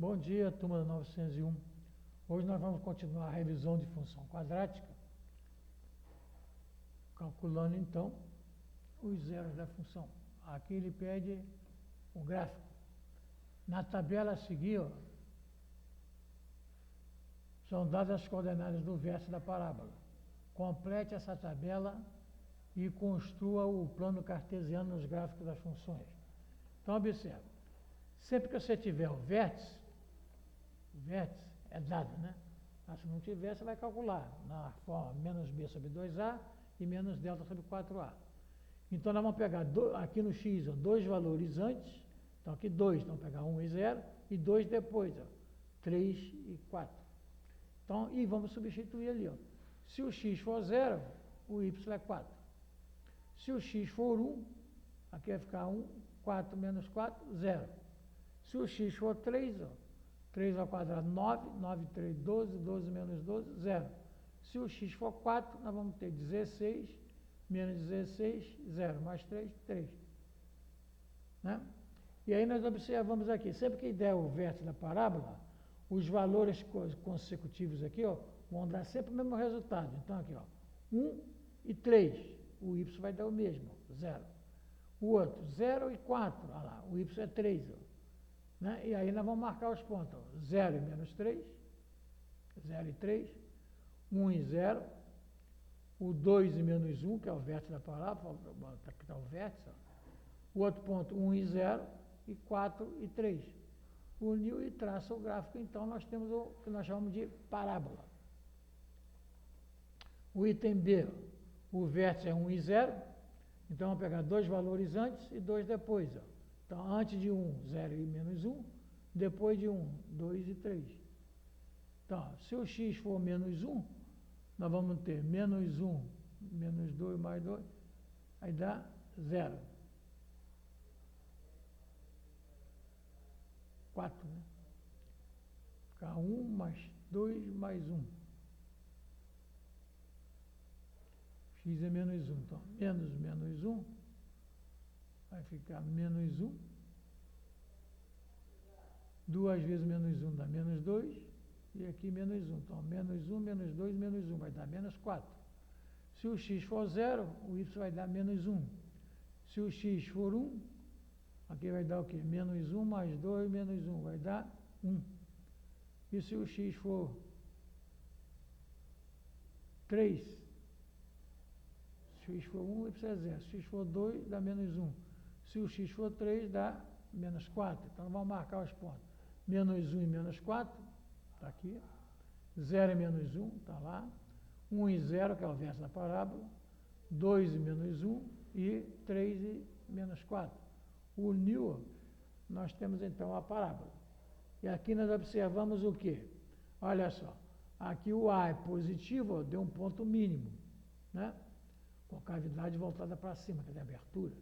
Bom dia, turma da 901. Hoje nós vamos continuar a revisão de função quadrática, calculando então os zeros da função. Aqui ele pede o gráfico. Na tabela a seguir, ó, são dadas as coordenadas do vértice da parábola. Complete essa tabela e construa o plano cartesiano nos gráficos das funções. Então, observe. Sempre que você tiver o vértice é dado, né? Mas se não tiver, você vai calcular na forma menos b sobre 2a e menos delta sobre 4a. Então, nós vamos pegar aqui no x, ó, dois valores antes. Então, aqui 2, então pegar 1 e 0, e 2 depois, ó, 3 e 4. Então, e vamos substituir ali, ó. Se o x for 0, o y é 4. Se o x for 1, aqui vai ficar 1, 4 menos 4, 0. Se o x for 3, ó, 3 ao quadrado, 9, 9, 3, 12, 12 menos 12, 0. Se o x for 4, nós vamos ter 16, menos 16, 0, mais 3, 3. Né? E aí nós observamos aqui, sempre que der o vértice da parábola, os valores consecutivos aqui, ó, vão dar sempre o mesmo resultado. Então aqui, ó, 1 e 3, o y vai dar o mesmo, 0. O outro, 0 e 4, olha lá, o y é 3, ó. Né? E aí nós vamos marcar os pontos, ó, 0 e menos 3, 0 e 3, 1 e 0, o 2 e menos 1, que é o vértice da parábola, aqui está o vértice, ó. O outro ponto, 1 e 0, e 4 e 3. Uniu e traça o gráfico, então nós temos o que nós chamamos de parábola. O item B, o vértice é 1 e 0, então vamos pegar dois valores antes e dois depois, ó. Então, antes de 1, 0 e menos 1, depois de 1, 2 e 3. Então, se o x for menos 1, nós vamos ter menos 1, menos 2 mais 2, aí dá 0. 4, né? Ficar 1 mais 2 mais 1. X é menos 1. Então, menos 1. Vai ficar menos 1. 2 vezes menos 1 dá menos 2. E aqui menos 1. Então, menos 1, menos 2, menos 1. Vai dar menos 4. Se o x for 0, o y vai dar menos 1. Se o x for 1, aqui vai dar o quê? Menos 1 mais 2 menos 1. Vai dar 1. E se o x for 3, se o x for 1, o y é 0. Se o x for 2, dá menos 1. Se o x for 3, dá menos 4. Então, vamos marcar os pontos. Menos 1 e menos 4, está aqui. 0 e menos 1, está lá. 1 e 0, que é o vértice da parábola. 2 e menos 1 e 3 e menos 4. Uniu, nós temos então a parábola. E aqui nós observamos o quê? Olha só, aqui o A é positivo, ó, deu um ponto mínimo, né? Com a cavidade voltada para cima, que é a abertura.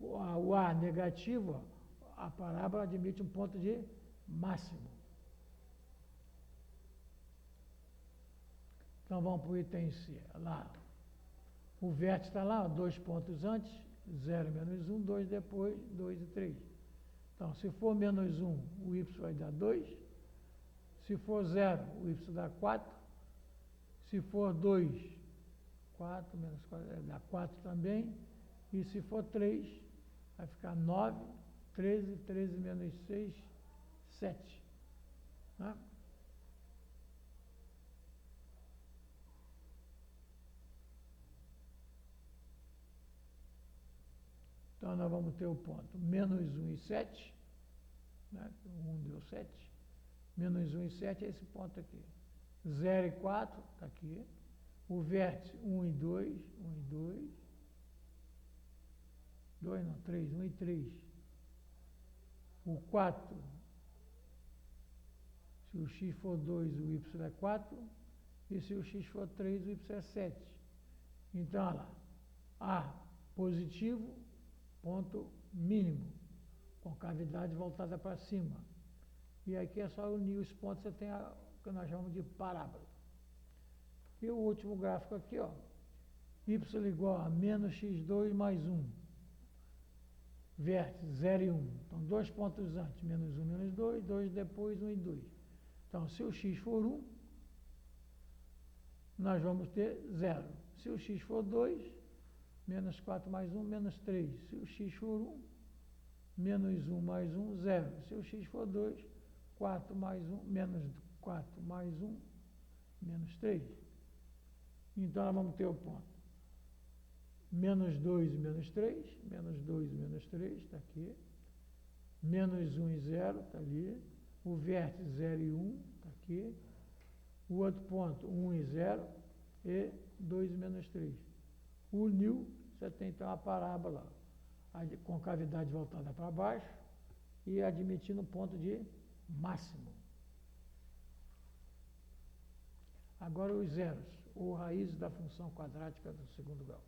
O A negativo, ó, a parábola admite um ponto de máximo. Então vamos para o item C. Lá, o vértice está lá, ó, 2 pontos antes, 0 menos 1, 2 depois, 2 e 3. Então, se for menos 1, o y vai dar 2. Se for 0, o y dá 4. Se for 2, 4 menos 4, dá 4 também. E se for 3, vai ficar 9, 13, 13 menos 6, 7. Né? Então, nós vamos ter o ponto menos 1 e 7, né? 1 deu 7, menos 1 e 7 é esse ponto aqui. 0 e 4, está aqui. O vértice 1 e 2, 1 e 2. 2 não, 3, 1 e 3. O 4, se o x for 2, o y é 4. E se o x for 3, o y é 7. Então, olha lá. A positivo, ponto mínimo, com cavidade voltada para cima. E aqui é só unir os pontos, você tem o que nós chamamos de parábola. E o último gráfico aqui, ó, y igual a menos x2 mais 1. vértice 0 e 1. Então, 2 pontos antes, menos 1, menos 2, 2 depois, 1 e 2. Então, se o x for 1, nós vamos ter 0. Se o x for 2, menos 4 mais 1, menos 3. Se o x for 1, menos 1 mais 1, 0. Se o x for 2, 4 mais 1, menos 4 mais 1, menos 3. Então, nós vamos ter o ponto menos 2 e menos 3, menos 2 e menos 3, está aqui, menos 1 e 0, está ali, o vértice 0 e 1, está aqui, o outro ponto 1 e 0, e 2 e menos 3. Uniu, você tem então a parábola com cavidade voltada para baixo e admitindo ponto de máximo. Agora os zeros, ou raízes da função quadrática do segundo grau.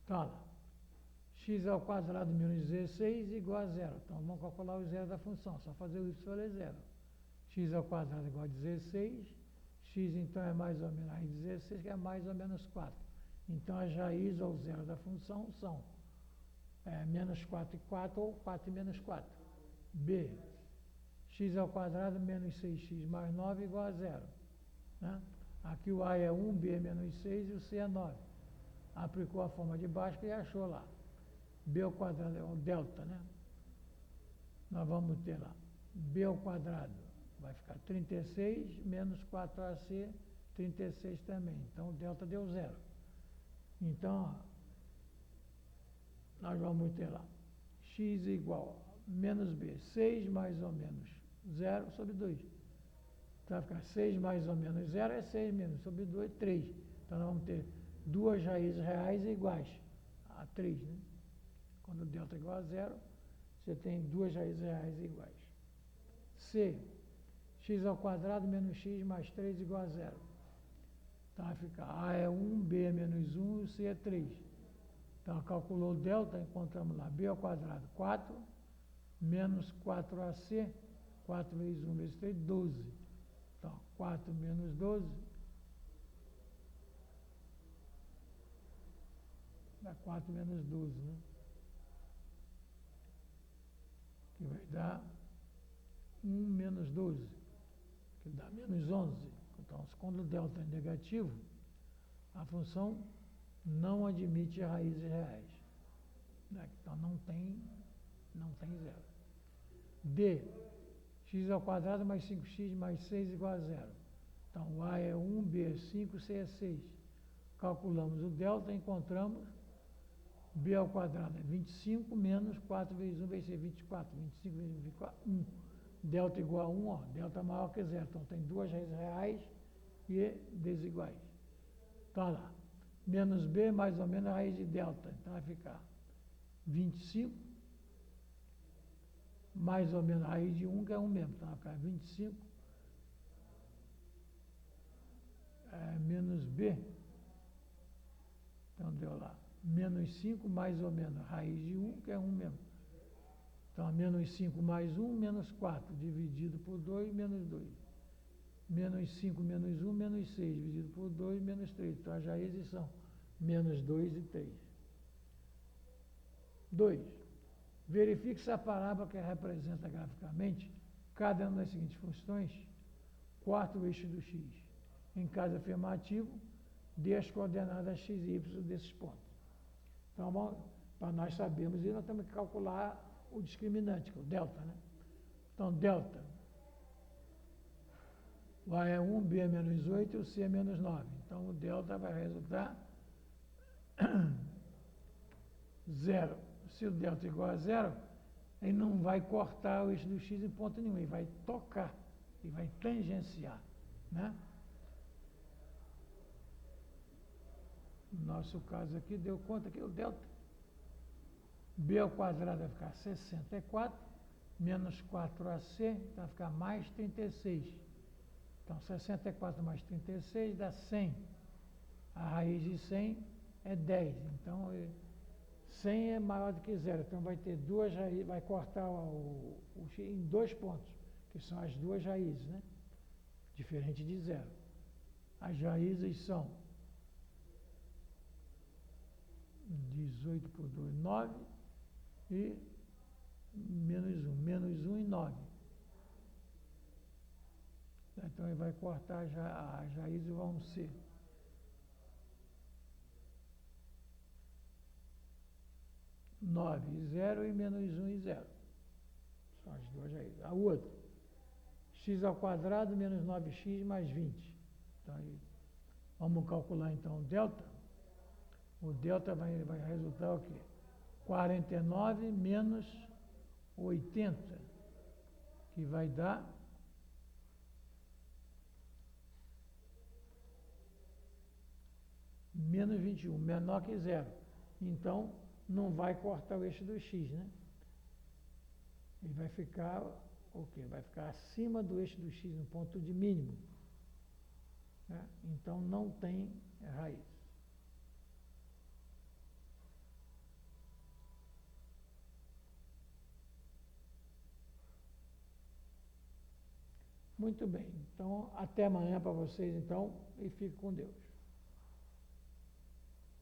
Então, lá, x ao quadrado menos 16 igual a 0. Então, vamos calcular o zero da função, só fazer o y valer 0. X ao quadrado igual a 16, x então é mais ou menos, raiz de 16, que é mais ou menos 4. Então, as raízes ao zero da função são menos 4 e 4, ou 4 e menos 4. B, x ao quadrado menos 6x mais 9 igual a 0. Né? Aqui o A é 1, B é menos 6 e o C é 9. Aplicou a forma de Bhaskara e achou lá. B ao quadrado é o delta, né? Nós vamos ter lá. B ao quadrado vai ficar 36 menos 4AC, 36 também. Então, o delta deu 0. Então, nós vamos ter lá. X igual a menos B, 6 mais ou menos 0 sobre 2. Então, vai ficar 6 mais ou menos 0 é 6 menos sobre 2, 3. Então, nós vamos ter duas raízes reais iguais a 3, né? Quando o delta é igual a 0, você tem duas raízes reais iguais. C, x ao quadrado menos x mais 3 igual a 0. Então, vai ficar A é 1, B é menos 1 e C é 3. Então, calculou o delta, encontramos lá B ao quadrado 4, menos 4AC, 4 vezes 1 vezes 3, 12. Então, 4 menos 12, dá 4 menos 12, né? Que vai dar 1 menos 12, que dá menos 11. Então, quando o delta é negativo, a função não admite raízes reais. Né? Então, não tem zero. D, x ao quadrado mais 5x mais 6 igual a 0. Então, o A é 1, B é 5, C é 6. Calculamos o delta, encontramos B ao quadrado é 25 menos 4 vezes 1 vai ser 24. 25 vezes 1, 24, 1. Delta igual a 1, ó, delta maior que 0. Então, tem duas raízes reais e desiguais. Então, lá, menos B mais ou menos a raiz de delta. Então, vai ficar 25 mais ou menos a raiz de 1, que é 1 mesmo. Então, vai ficar 25 menos B. Então, deu lá. Menos 5 mais ou menos a raiz de 1, que é 1 mesmo. Então, menos 5 mais 1, menos 4, dividido por 2, menos 2. Menos 5 menos 1, menos 6, dividido por 2, menos 3. Então, as raízes são menos 2 e 3. 2. Verifique se a parábola que representa graficamente cada uma das seguintes funções, quarto eixo do x. Em caso afirmativo, dê as coordenadas x e y desses pontos. Então, para nós sabermos isso, nós temos que calcular o discriminante, que é o delta, né? Então, delta, o A é 1, B é menos 8 e o C é menos 9. Então, o delta vai resultar 0. Se o delta é igual a 0, ele não vai cortar o eixo do x em ponto nenhum, ele vai tocar, ele vai tangenciar, né? No nosso caso aqui, deu conta que o delta B ao quadrado vai ficar 64, menos 4AC, então vai ficar mais 36. Então, 64 mais 36 dá 100. A raiz de 100 é 10. Então, 100 é maior do que 0. Então, vai ter duas raízes, vai cortar o x em 2 pontos, que são as duas raízes, né? Diferente de 0. As raízes são 18 por 2, 9. E menos 1 e 9. Então ele vai cortar as raízes vão ser 9 e 0 e menos 1 e 0. São as duas raízes. A outra, x ao quadrado menos 9x mais 20. Então, aí, vamos calcular então o delta. O delta vai resultar o quê? 49 menos 80, que vai dar menos 21, menor que zero. Então, não vai cortar o eixo do x, né? Ele vai ficar o quê? Vai ficar acima do eixo do x, no ponto de mínimo. Né? Então, não tem raiz. Muito bem. Então, até amanhã para vocês, então, e fique com Deus.